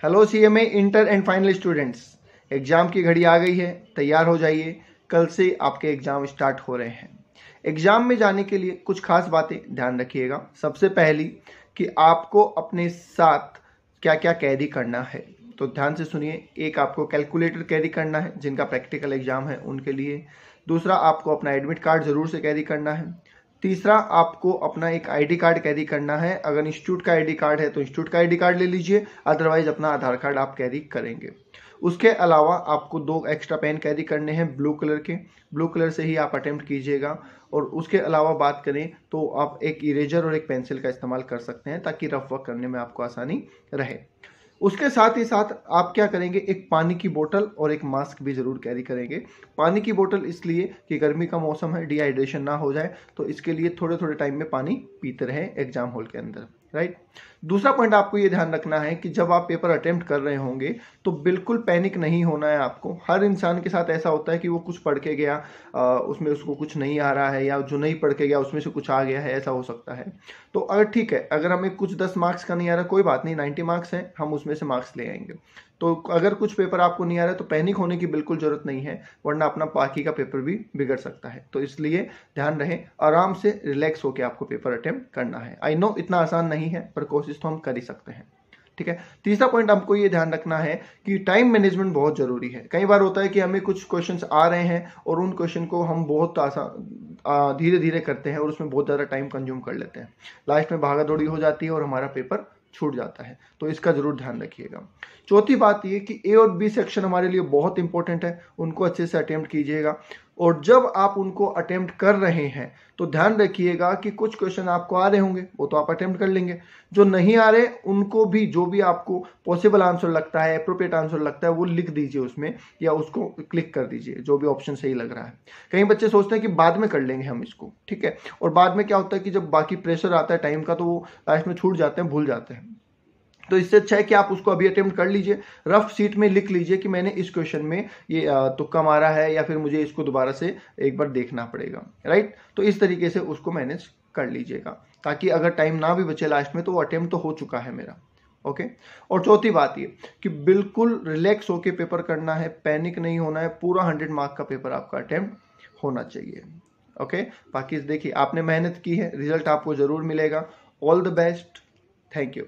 Hello CMA inter and final students, exam की घड़ी आ गई है। तैयार हो जाइए, कल से आपके एग्जाम स्टार्ट हो रहे हैं। एग्जाम में जाने के लिए कुछ खास बातें ध्यान रखिएगा। सबसे पहली कि आपको अपने साथ क्या क्या कैरी करना है, तो ध्यान से सुनिए। एक, आपको कैलकुलेटर कैरी करना है जिनका प्रैक्टिकल एग्जाम है उनके लिए। दूसरा, आपको अपना एडमिट कार्ड जरूर से कैरी करना है। तीसरा, आपको अपना एक आईडी कार्ड कैरी करना है। अगर इंस्टीट्यूट का आईडी कार्ड है तो इंस्टीट्यूट का आईडी कार्ड ले लीजिए, अदरवाइज अपना आधार कार्ड आप कैरी करेंगे। उसके अलावा आपको 2 एक्स्ट्रा पेन कैरी करने हैं ब्लू कलर के। ब्लू कलर से ही आप अटेम्प्ट कीजिएगा। और उसके अलावा बात करें तो आप एक इरेजर और एक पेंसिल का इस्तेमाल कर सकते हैं ताकि रफ वर्क करने में आपको आसानी रहे। उसके साथ ही साथ आप क्या करेंगे, एक पानी की बोतल और एक मास्क भी जरूर कैरी करेंगे। पानी की बोतल इसलिए कि गर्मी का मौसम है, डिहाइड्रेशन ना हो जाए, तो इसके लिए थोड़े थोड़े टाइम में पानी पीते रहे एग्जाम हॉल के अंदर, राइट। दूसरा पॉइंट आपको ये ध्यान रखना है कि जब आप पेपर अटेम्प्ट कर रहे होंगे तो बिल्कुल पैनिक नहीं होना है आपको। हर इंसान के साथ ऐसा होता है कि वो कुछ पढ़ के गया, उसमें उसको कुछ नहीं आ रहा है, या जो नहीं पढ़ के गया उसमें से कुछ आ गया है, ऐसा हो सकता है। तो अगर ठीक है, अगर हमें कुछ 10 मार्क्स का नहीं आ रहा, कोई बात नहीं, 90 मार्क्स हैं, हम उसमें से मार्क्स ले आएंगे। तो अगर कुछ पेपर आपको नहीं आ रहा है तो पैनिक होने की बिल्कुल जरूरत नहीं है, वरना अपना बाकी का पेपर भी बिगड़ सकता है। तो इसलिए ध्यान रहे, आराम से रिलैक्स होकर आपको पेपर अटेम्प्ट करना है। आई नो इतना आसान नहीं है, पर कोशिश तो हम कर ही सकते हैं, ठीक है। तीसरा पॉइंट आपको ये ध्यान रखना है कि टाइम मैनेजमेंट बहुत जरूरी है। कई बार होता है कि हमें कुछ क्वेश्चंस आ रहे हैं और उन क्वेश्चन को हम बहुत आसान धीरे धीरे करते हैं और उसमें बहुत ज़्यादा टाइम कंज्यूम कर लेते हैं। लास्ट में भागा दौड़ी हो जाती है और हमारा पेपर छूट जाता है, तो इसका जरूर ध्यान रखिएगा। चौथी बात ये कि ए और बी सेक्शन हमारे लिए बहुत इंपॉर्टेंट है, उनको अच्छे से अटेम्प्ट कीजिएगा। और जब आप उनको अटेम्प्ट कर रहे हैं तो ध्यान रखिएगा कि कुछ क्वेश्चन आपको आ रहे होंगे, वो तो आप अटेम्प्ट कर लेंगे। जो नहीं आ रहे उनको भी, जो भी आपको पॉसिबल आंसर लगता है, अप्रोप्रिएट आंसर लगता है, वो लिख दीजिए उसमें, या उसको क्लिक कर दीजिए, जो भी ऑप्शन सही लग रहा है। कई बच्चे सोचते हैं कि बाद में कर लेंगे हम इसको, ठीक है, और बाद में क्या होता है कि जब बाकी प्रेशर आता है टाइम का तो वो लास्ट में छूट जाते हैं, भूल जाते हैं। तो इससे अच्छा है कि आप उसको अभी अटेम्प्ट कर लीजिए, रफ शीट में लिख लीजिए कि मैंने इस क्वेश्चन में ये तुक्का मारा है, या फिर मुझे इसको दोबारा से एक बार देखना पड़ेगा, राइट। तो इस तरीके से उसको मैनेज कर लीजिएगा, ताकि अगर टाइम ना भी बचे लास्ट में तो वो अटेम्प्ट तो हो चुका है मेरा, ओके। और चौथी बात ये कि बिल्कुल रिलैक्स होके पेपर करना है, पैनिक नहीं होना है। पूरा 100 मार्क का पेपर आपका अटेम्प्ट होना चाहिए, ओके। बाकी देखिए, आपने मेहनत की है, रिजल्ट आपको जरूर मिलेगा। All the best, thank you.